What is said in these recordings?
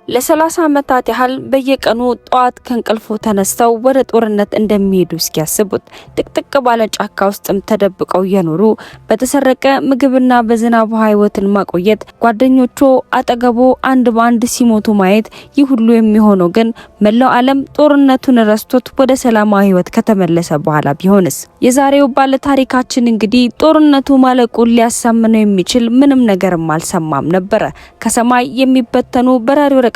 ለ30 ዓመታት ያህል በየቀኑ ጧት ከእንቅልፎ ተነስተው ወደ ጦርነት እንደሚሄዱ እስኪያስቡት ጥቅጥቅ ባለ ጫካ ውስጥም ተደብቀው እየኖሩ በተሰረቀ ምግብና በዝናብ ውሃ ህይወትን ማቆየት ጓደኞቹ አጠገቦ አንድ በአንድ ሲሞቱ ማየት ይህ ሁሉ የሚሆነው ግን መላው ዓለም ጦርነቱን ረስቶት ወደ ሰላማዊ ህይወት ከተመለሰ በኋላ ቢሆንስ? የዛሬው ባለ ታሪካችን እንግዲህ ጦርነቱ ማለቁን ሊያሳምነው የሚችል ምንም ነገርም አልሰማም ነበር። ከሰማይ የሚበተኑ በራሪ ወረቀቶችም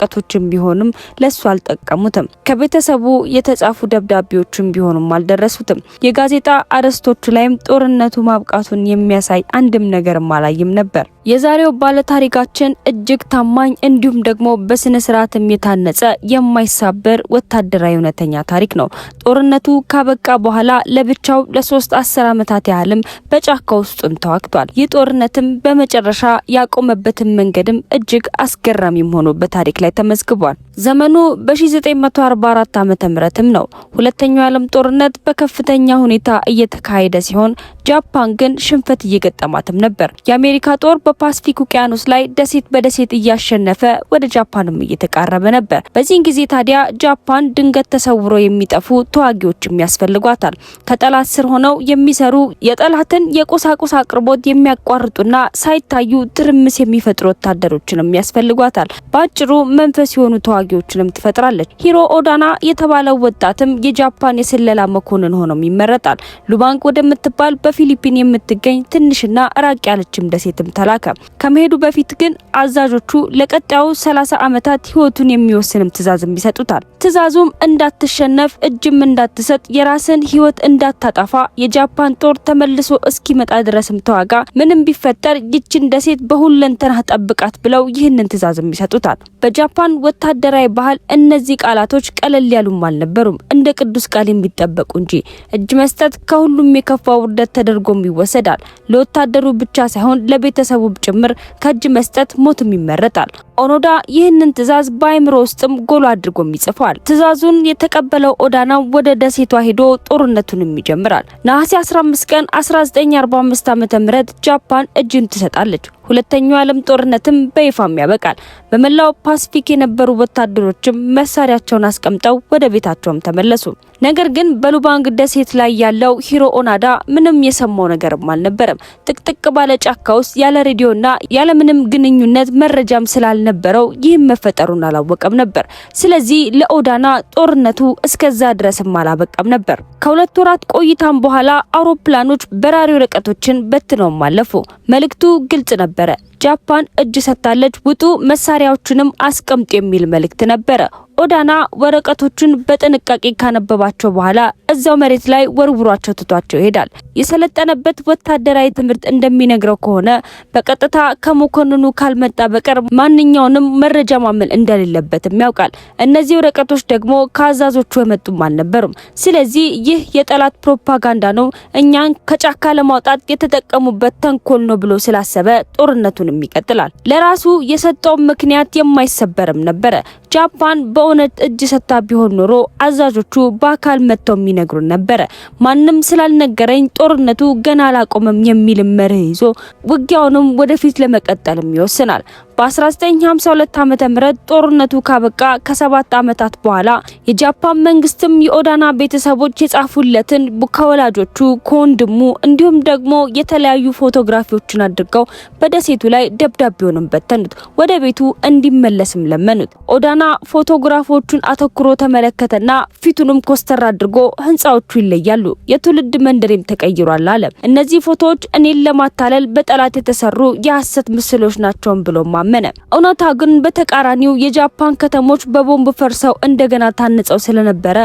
ቢሆንም ለሱ አልጠቀሙትም። ከቤተሰቡ የተጻፉ ደብዳቤዎችም ቢሆኑም አልደረሱትም። የጋዜጣ አርዕስቶቹ ላይም ጦርነቱ ማብቃቱን የሚያሳይ አንድም ነገርም አላየም ነበር። የዛሬው ባለ ታሪካችን እጅግ ታማኝ እንዲሁም ደግሞ በስነ ስርዓትም የታነጸ የማይሳበር ወታደራዊ እውነተኛ ታሪክ ነው። ጦርነቱ ካበቃ በኋላ ለብቻው ለ3 10 ዓመታት ያህልም በጫካ ውስጥም ተዋግቷል። ይህ ጦርነትም በመጨረሻ ያቆመበትን መንገድም እጅግ አስገራሚም ሆኖ በታሪክ ላይ ተመዝግቧል። ዘመኑ በ1944 ዓመተ ምህረትም ነው። ሁለተኛው ዓለም ጦርነት በከፍተኛ ሁኔታ እየተካሄደ ሲሆን ጃፓን ግን ሽንፈት እየገጠማትም ነበር። የአሜሪካ ጦር በፓሲፊክ ውቅያኖስ ላይ ደሴት በደሴት እያሸነፈ ወደ ጃፓንም እየተቃረበ ነበር። በዚህን ጊዜ ታዲያ ጃፓን ድንገት ተሰውሮ የሚጠፉ ተዋጊዎችም ያስፈልጓታል። ከጠላት ስር ሆነው የሚሰሩ የጠላትን የቁሳቁስ አቅርቦት የሚያቋርጡና ሳይታዩ ትርምስ የሚፈጥሩ ወታደሮችንም ያስፈልጓታል። በአጭሩ መንፈስ የሆኑ ተዋጊዎችንም ትፈጥራለች። ሂሮ ኦዳና የተባለው ወጣትም የጃፓን የስለላ መኮንን ሆኖም ይመረጣል። ሉባንግ ወደምትባል በፊሊፒን የምትገኝ ትንሽና ራቅ ያለችም ደሴትም ተላከ። ከመሄዱ በፊት ግን አዛዦቹ ለቀጣዩ 30 ዓመታት ህይወቱን የሚወስንም ትዕዛዝም ይሰጡታል። ትዕዛዙም እንዳትሸነፍ፣ እጅም እንዳትሰጥ፣ የራስን ህይወት እንዳታጠፋ፣ የጃፓን ጦር ተመልሶ እስኪመጣ ድረስም ተዋጋ፣ ምንም ቢፈጠር ይችን ደሴት በሁለንተና ጠብቃት ብለው ይህንን ትዕዛዝም ይሰጡታል። በጃፓን ወታደራዊ ባህል እነዚህ ቃላቶች ቀለል ያሉም አልነበሩም፣ እንደ ቅዱስ ቃል የሚጠበቁ እንጂ። እጅ መስጠት ከሁሉም የከፋ ውርደት ተደርጎም ይወሰዳል። ለወታደሩ ብቻ ሳይሆን ለቤተሰቡ ጭምር ከእጅ መስጠት ሞትም ይመረጣል። ኦኖዳ ይህንን ትዕዛዝ በአይምሮ ውስጥም ጎሎ አድርጎም ይጽፋል። ትዕዛዙን የተቀበለው ኦዳና ወደ ደሴቷ ሄዶ ጦርነቱንም ይጀምራል። ነሐሴ 15 ቀን 1945 ዓ.ም ጃፓን እጅን ትሰጣለች። ሁለተኛው ዓለም ጦርነትም በይፋም ያበቃል። በመላው ፓሲፊክ የነበሩ ወታደሮችም መሳሪያቸውን አስቀምጠው ወደ ቤታቸውም ተመለሱ። ነገር ግን በሉባንግ ደሴት ላይ ያለው ሂሮ ኦናዳ ምንም የሰማው ነገርም አልነበረም። ጥቅጥቅ ባለ ጫካ ውስጥ ያለ ሬዲዮና ያለ ምንም ግንኙነት መረጃም ስላልነበረው ይህም መፈጠሩን አላወቀም ነበር። ስለዚህ ለኦዳና ጦርነቱ እስከዛ ድረስም አላበቃም ነበር። ከሁለት ወራት ቆይታም በኋላ አውሮፕላኖች በራሪ ወረቀቶችን በትነውም አለፉ። መልእክቱ ግልጽ ነበር። ጃፓን እጅ ሰጥታለች፣ ውጡ፣ መሳሪያዎቹንም አስቀምጡ የሚል መልእክት ነበረ። ኦዳና ወረቀቶቹን በጥንቃቄ ካነበባቸው በኋላ እዛው መሬት ላይ ወርውሯቸው ትቷቸው ይሄዳል። የሰለጠነበት ወታደራዊ ትምህርት እንደሚነግረው ከሆነ በቀጥታ ከመኮንኑ ካልመጣ በቀር ማንኛውንም መረጃ ማመን እንደሌለበትም ያውቃል። እነዚህ ወረቀቶች ደግሞ ከአዛዦቹ የመጡም አልነበሩም። ስለዚህ ይህ የጠላት ፕሮፓጋንዳ ነው፣ እኛን ከጫካ ለማውጣት የተጠቀሙበት ተንኮል ነው ብሎ ስላሰበ ጦርነቱንም ይቀጥላል። ለራሱ የሰጠው ምክንያት የማይሰበርም ነበረ። ጃፓን በእውነት እጅ ሰጥታ ቢሆን ኖሮ አዛዦቹ በአካል መጥተው የሚነግሩን ነበረ። ማንም ስላልነገረኝ ጦርነቱ ገና አላቆመም የሚል መርህ ይዞ ውጊያውንም ወደፊት ለመቀጠልም ይወስናል። በ1952 ዓመተ ምህረት ጦርነቱ ካበቃ ከ7 ዓመታት በኋላ የጃፓን መንግስትም የኦዳና ቤተሰቦች የጻፉለትን ከወላጆቹ ከወንድሙ እንዲሁም ደግሞ የተለያዩ ፎቶግራፊዎችን አድርገው በደሴቱ ላይ ደብዳቤውንም በተኑት። ወደ ቤቱ እንዲመለስም ለመኑት። ኦዳና ፎቶግራፎቹን አተኩሮ ተመለከተና ፊቱንም ኮስተር አድርጎ ህንጻዎቹ ይለያሉ፣ የትውልድ መንደሬም ተቀይሯል አለ። እነዚህ ፎቶዎች እኔን ለማታለል በጠላት የተሰሩ የሐሰት ምስሎች ናቸው ብሎ ማመነ። እውነታ ግን በተቃራኒው የጃፓን ከተሞች በቦምብ ፈርሰው እንደገና ታንጸው ስለነበረ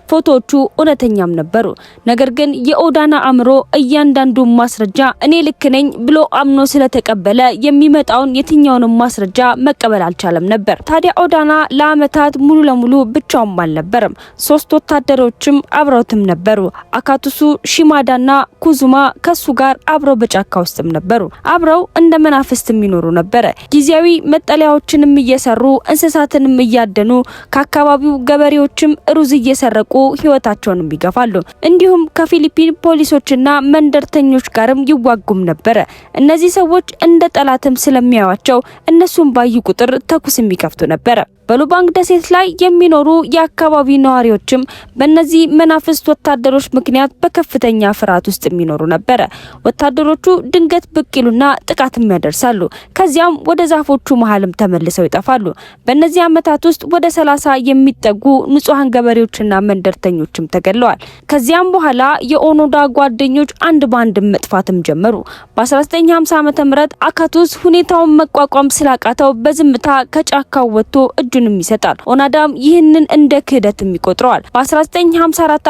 ፎቶዎቹ እውነተኛም ነበሩ። ነገር ግን የኦዳና አእምሮ እያንዳንዱ ማስረጃ እኔ ልክ ነኝ ብሎ አምኖ ስለተቀበለ የሚመጣውን የትኛውንም ማስረጃ መቀበል አልቻለም ነበር። ታዲያ ኦዳና ለአመታት ሙሉ ለሙሉ ብቻውም አልነበረም። 3 ወታደሮችም አብረውትም ነበሩ። አካቱሱ፣ ሺማዳና ኩዙማ ከሱ ጋር አብረው በጫካ ውስጥም ነበሩ። አብረው እንደ መናፍስትም ይኖሩ ነበር። ጊዜያዊ መጠለያዎችንም እየሰሩ እንስሳትንም እያደኑ ከአካባቢው ገበሬዎችም ሩዝ እየሰረቁ ህይወታቸውንም ይገፋሉ። እንዲሁም ከፊሊፒን ፖሊሶችና መንደርተኞች ጋርም ይዋጉም ነበር። እነዚህ ሰዎች እንደ ጠላትም ስለሚያዩዋቸው እነሱን ባዩ ቁጥር ተኩስ የሚከፍቱ ነበር። በሉባንግ ደሴት ላይ የሚኖሩ የአካባቢ ነዋሪዎችም በእነዚህ መናፍስት ወታደሮች ምክንያት በከፍተኛ ፍርሃት ውስጥ የሚኖሩ ነበር። ወታደሮቹ ድንገት ብቅ ይሉና ጥቃትም ያደርሳሉ። ከዚያም ወደ ዛፎቹ መሃልም ተመልሰው ይጠፋሉ። በእነዚህ ዓመታት ውስጥ ወደ 30 የሚጠጉ ንጹሃን ገበሬዎችና መንደርተኞችም ተገለዋል። ከዚያም በኋላ የኦኖዳ ጓደኞች አንድ ባንድ መጥፋትም ጀመሩ። በ1950 ዓመተ ምህረት አካቱስ ሁኔታውን መቋቋም ስላቃተው በዝምታ ከጫካው ወጥቶ እጁንም ይሰጣል። ኦናዳም ይህንን እንደ ክህደትም ይቆጥረዋል። በ1954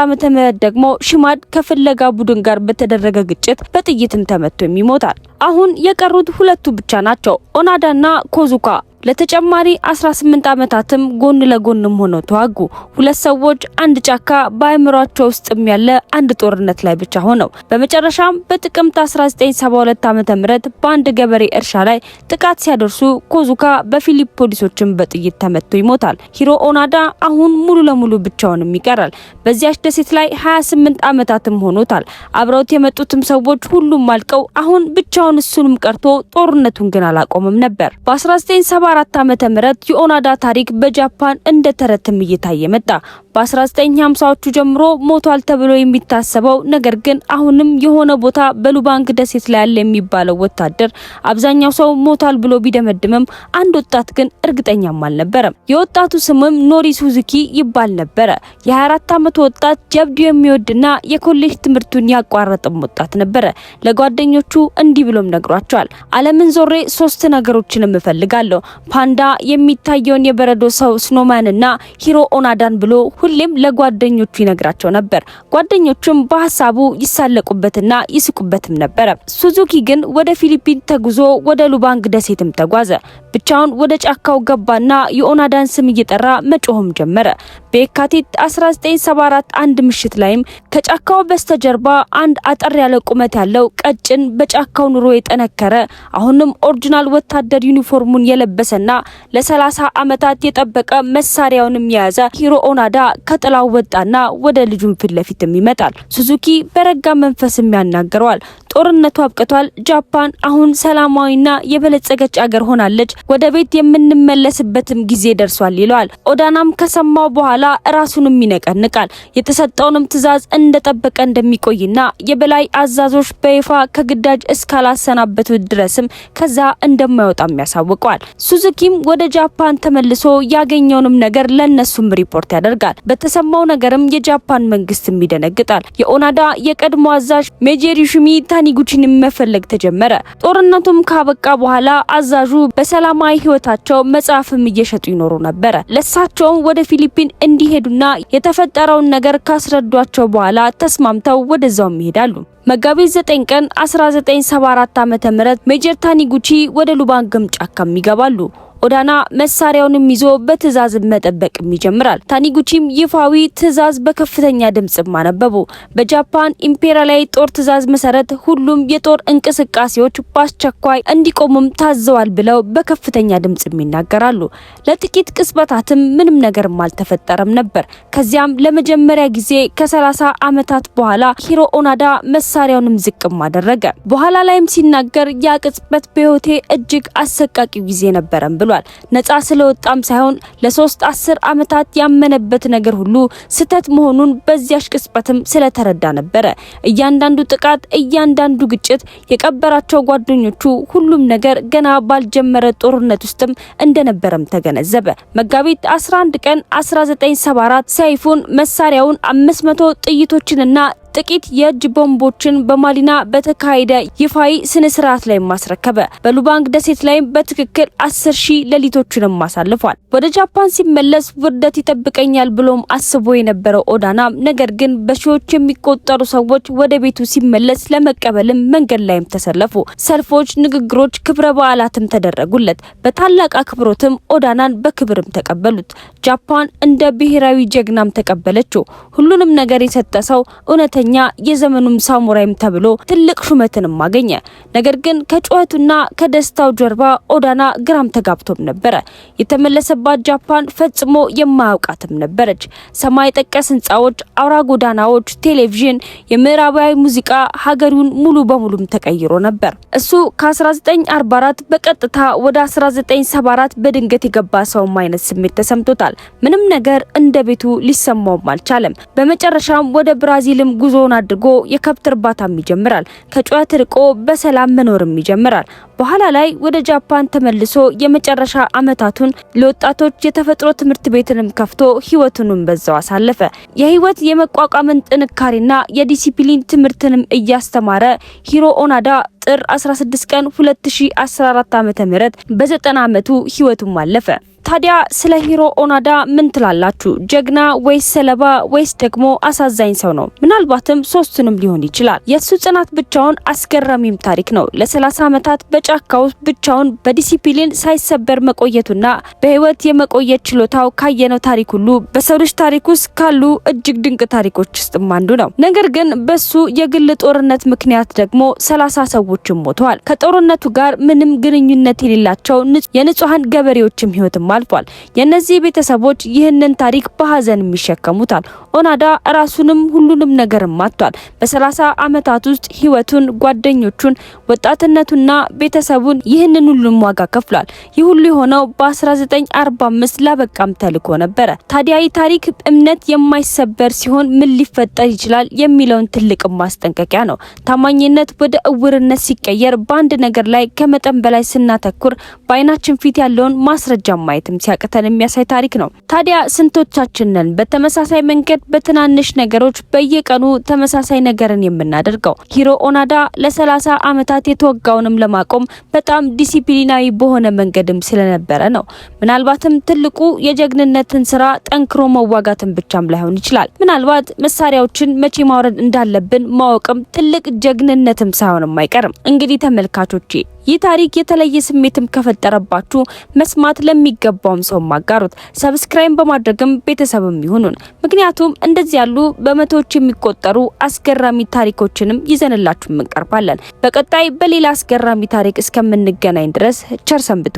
ዓመተ ምህረት ደግሞ ሽማድ ከፍለጋ ቡድን ጋር በተደረገ ግጭት በጥይትም ተመቶ ይሞታል። አሁን የቀሩት ሁለቱ ብቻ ናቸው፣ ኦናዳና ኮዙካ። ለተጨማሪ 18 ዓመታትም ጎን ለጎንም ሆነው ተዋጉ። ሁለት ሰዎች አንድ ጫካ በአእምሯቸው ውስጥም ያለ አንድ ጦርነት ላይ ብቻ ሆነው በመጨረሻም በጥቅምት 1972 ዓመተ ምህረት በአንድ ገበሬ እርሻ ላይ ጥቃት ሲያደርሱ ኮዙካ በፊሊፕ ፖሊሶችን በጥይት ተመቶ ይሞታል። ሂሮ ኦናዳ አሁን ሙሉ ለሙሉ ብቻውንም ይቀራል። በዚያች ደሴት ላይ 28 ዓመታትም ሆኖታል። አብረውት የመጡትም ሰዎች ሁሉም አልቀው አሁን ብቻውን እሱንም ቀርቶ ጦርነቱን ግን አላቆመም ነበር። በ1974 ዓመተ ምህረት የኦናዳ ታሪክ በጃፓን እንደ ተረትም እየታየ መጣ። በ1950ዎቹ ጀምሮ ሞቷል ተብሎ የሚታሰበው ነገር ግን አሁንም የሆነ ቦታ በሉባንግ ደሴት ላይ ያለ የሚባለው ወታደር አብዛኛው ሰው ሞቷል ብሎ ቢደመድምም አንድ ወጣት ግን እርግጠኛም አልነበረም። የወጣቱ ስምም ኖሪ ሱዙኪ ይባል ነበር። የ24 ዓመት ወጣት ጀብዱ የሚወድና የኮሌጅ ትምህርቱን ያቋረጠም ወጣት ነበር። ለጓደኞቹ እንዲህ ብሎም ነግሯቸዋል። ዓለምን ዞሬ 3 ነገሮችን እፈልጋለሁ፣ ፓንዳ፣ የሚታየውን የበረዶ ሰው ስኖማን እና ሂሮ ኦናዳን ብሎ ሁሌም ለጓደኞቹ ይነግራቸው ነበር። ጓደኞቹም በሐሳቡ ይሳለቁበትና ይስቁበትም ነበር። ሱዙኪ ግን ወደ ፊሊፒን ተጉዞ ወደ ሉባንግ ደሴትም ተጓዘ። ብቻውን ወደ ጫካው ገባና የኦናዳን ስም እየጠራ መጮህም ጀመረ። በየካቲት 1974 አንድ ምሽት ላይም ከጫካው በስተጀርባ አንድ አጠር ያለ ቁመት ያለው ቀጭን በጫካው ኑሮ የጠነከረ አሁንም ኦሪጂናል ወታደር ዩኒፎርሙን የለበሰና ለ30 ዓመታት የጠበቀ መሳሪያውንም የያዘ ሂሮ ኦናዳ ከጥላው ወጣና ወደ ልጁን ፊት ለፊትም ይመጣል። ሱዙኪ በረጋ መንፈስም ያናገረዋል። ጦርነቱ አብቅቷል። ጃፓን አሁን ሰላማዊና የበለጸገች አገር ሆናለች። ወደ ቤት የምንመለስበትም ጊዜ ደርሷል ይለዋል። ኦዳናም ከሰማው በኋላ ራሱንም ይነቀንቃል። የተሰጠውንም ትዕዛዝ እንደጠበቀ እንደሚቆይና የበላይ አዛዦች በይፋ ከግዳጅ እስካላሰናበቱት ድረስም ከዛ እንደማይወጣም ያሳውቀዋል። ሱዙኪም ወደ ጃፓን ተመልሶ ያገኘውንም ነገር ለነሱም ሪፖርት ያደርጋል። በተሰማው ነገርም የጃፓን መንግስትም ይደነግጣል። የኦናዳ የቀድሞ አዛዥ ሜጀር ዩሺሚ ታኒጉቺን መፈለግ ተጀመረ። ጦርነቱም ካበቃ በኋላ አዛዡ በሰላማዊ ህይወታቸው መጽሐፍም እየሸጡ ይኖሩ ነበር። ለሳቸውም ወደ ፊሊፒን እንዲሄዱና የተፈጠረውን ነገር ካስረዷቸው በኋላ ተስማምተው ወደዛው ይሄዳሉ። መጋቢት 9 ቀን 1974 ዓመተ ምህረት ሜጀር ታኒጉቺ ወደ ሉባንግም ጫካም ይገባሉ። ኦዳና መሳሪያውንም ይዞ በትዕዛዝ መጠበቅም ይጀምራል። ታኒጉቺም ይፋዊ ትዕዛዝ በከፍተኛ ድምጽ ማነበቡ። በጃፓን ኢምፔሪያላዊ ጦር ትዕዛዝ መሰረት ሁሉም የጦር እንቅስቃሴዎች በአስቸኳይ እንዲቆሙም ታዘዋል ብለው በከፍተኛ ድምጽ ይናገራሉ። ለጥቂት ቅጽበታትም ምንም ነገርም አልተፈጠረም ነበር። ከዚያም ለመጀመሪያ ጊዜ ከ30 ዓመታት በኋላ ሂሮ ኦናዳ መሳሪያውንም ዝቅም አደረገ። በኋላ ላይም ሲናገር ያ ቅጽበት በህይወቴ እጅግ አሰቃቂ ጊዜ ነበርም ብሏል። ነጻ ስለወጣም ሳይሆን ለ3 ዓመታት ያመነበት ነገር ሁሉ ስተት መሆኑን በዚያሽ ቅጽበትም ስለተረዳ ነበር። እያንዳንዱ ጥቃት፣ እያንዳንዱ ግጭት፣ የቀበራቸው ጓደኞቹ፣ ሁሉም ነገር ገና ባልጀመረ ጦርነት ውስጥም እንደነበረም ተገነዘበ። መጋቢት 11 ቀን 1974 ሰይፉን መሳሪያውን 500 ጥይቶችንና ጥቂት የእጅ ቦምቦችን በማሊና በተካሄደ ይፋዊ ስነ ስርዓት ላይ ማስረከበ። በሉባንግ ደሴት ላይ በትክክል 10,000 ሌሊቶችንም አሳልፏል። ወደ ጃፓን ሲመለስ ውርደት ይጠብቀኛል ብሎም አስቦ የነበረው ኦዳና ነገር ግን በሺዎች የሚቆጠሩ ሰዎች ወደ ቤቱ ሲመለስ ለመቀበልም መንገድ ላይም ተሰለፉ። ሰልፎች፣ ንግግሮች፣ ክብረ በዓላትም ተደረጉለት። በታላቅ አክብሮትም ኦዳናን በክብርም ተቀበሉት። ጃፓን እንደ ብሔራዊ ጀግናም ተቀበለችው። ሁሉንም ነገር የሰጠ ሰው እውነተኛ ከፍተኛ የዘመኑም ሳሙራይም ተብሎ ትልቅ ሹመትንም አገኘ። ነገር ግን ከጩኸቱና ከደስታው ጀርባ ኦዳና ግራም ተጋብቶም ነበረ። የተመለሰባት ጃፓን ፈጽሞ የማያውቃትም ነበረች። ሰማይ ጠቀስ ህንጻዎች፣ አውራ ጎዳናዎች፣ ቴሌቪዥን፣ የምዕራባዊ ሙዚቃ ሀገሩን ሙሉ በሙሉም ተቀይሮ ነበር። እሱ ከ1944 በቀጥታ ወደ 1974 በድንገት የገባ ሰውም አይነት ስሜት ተሰምቶታል። ምንም ነገር እንደ ቤቱ ሊሰማውም አልቻለም። በመጨረሻም ወደ ብራዚልም ጉዞውን አድርጎ የከብት እርባታም ይጀምራል። ከጩኸት ርቆ በሰላም መኖርም ይጀምራል። በኋላ ላይ ወደ ጃፓን ተመልሶ የመጨረሻ አመታቱን ለወጣቶች የተፈጥሮ ትምህርት ቤትንም ከፍቶ ህይወቱንም በዛው አሳለፈ። የህይወት የመቋቋምን ጥንካሬና የዲሲፕሊን ትምህርትንም እያስተማረ ሂሮ ኦናዳ ጥር 16 ቀን 2014 ዓ.ም በ90 አመቱ ህይወቱም አለፈ። ታዲያ ስለ ሂሮ ኦናዳ ምን ትላላችሁ? ጀግና ወይስ ሰለባ ወይስ ደግሞ አሳዛኝ ሰው ነው? ምናልባትም ሶስቱንም ሊሆን ይችላል። የሱ ጽናት ብቻውን አስገራሚም ታሪክ ነው። ለ30 አመታት በጫካ ውስጥ ብቻውን በዲሲፕሊን ሳይሰበር መቆየቱና በህይወት የመቆየት ችሎታው ካየነው ታሪክ ሁሉ በሰው ልጅ ታሪክ ውስጥ ካሉ እጅግ ድንቅ ታሪኮች ውስጥም አንዱ ነው። ነገር ግን በሱ የግል ጦርነት ምክንያት ደግሞ 30 ሰዎችም ሞተዋል። ከጦርነቱ ጋር ምንም ግንኙነት የሌላቸው የንጹሃን ገበሬዎችም ህይወትም አልፏል። የነዚህ ቤተሰቦች ይህንን ታሪክ በሀዘን ይሸከሙታል። ኦናዳ ራሱንም ሁሉንም ነገርም አጥቷል። በ30 አመታት ውስጥ ህይወቱን፣ ጓደኞቹን፣ ወጣትነቱና ቤተሰቡን ይህንን ሁሉም ዋጋ ከፍሏል። ይህ ሁሉ የሆነው በ1945 ላበቃም ተልኮ ነበረ። ታዲያ ይህ ታሪክ እምነት የማይሰበር ሲሆን ምን ሊፈጠር ይችላል የሚለውን ትልቅ ማስጠንቀቂያ ነው። ታማኝነት ወደ እውርነት ሲቀየር፣ በአንድ ነገር ላይ ከመጠን በላይ ስናተኩር በአይናችን ፊት ያለውን ማስረጃ ማየት ሲያቅተን የሚያሳይ ታሪክ ነው። ታዲያ ስንቶቻችን ነን በተመሳሳይ መንገድ በትናንሽ ነገሮች በየቀኑ ተመሳሳይ ነገርን የምናደርገው? ሂሮ ኦናዳ ለ30 አመታት የተወጋውንም ለማቆም በጣም ዲሲፕሊናዊ በሆነ መንገድም ስለነበረ ነው። ምናልባትም ትልቁ የጀግንነትን ስራ ጠንክሮ መዋጋትን ብቻም ላይሆን ይችላል። ምናልባት መሳሪያዎችን መቼ ማውረድ እንዳለብን ማወቅም ትልቅ ጀግንነትም ሳይሆንም አይቀርም። እንግዲህ ተመልካቾቼ ይህ ታሪክ የተለየ ስሜትም ከፈጠረባችሁ መስማት ለሚገባውም ሰው ማጋሩት፣ ሰብስክራይብ በማድረግም ቤተሰብም ይሁኑን። ምክንያቱም እንደዚህ ያሉ በመቶዎች የሚቆጠሩ አስገራሚ ታሪኮችንም ይዘንላችሁ እንቀርባለን። በቀጣይ በሌላ አስገራሚ ታሪክ እስከምንገናኝ ድረስ ቸር ሰንብቱ።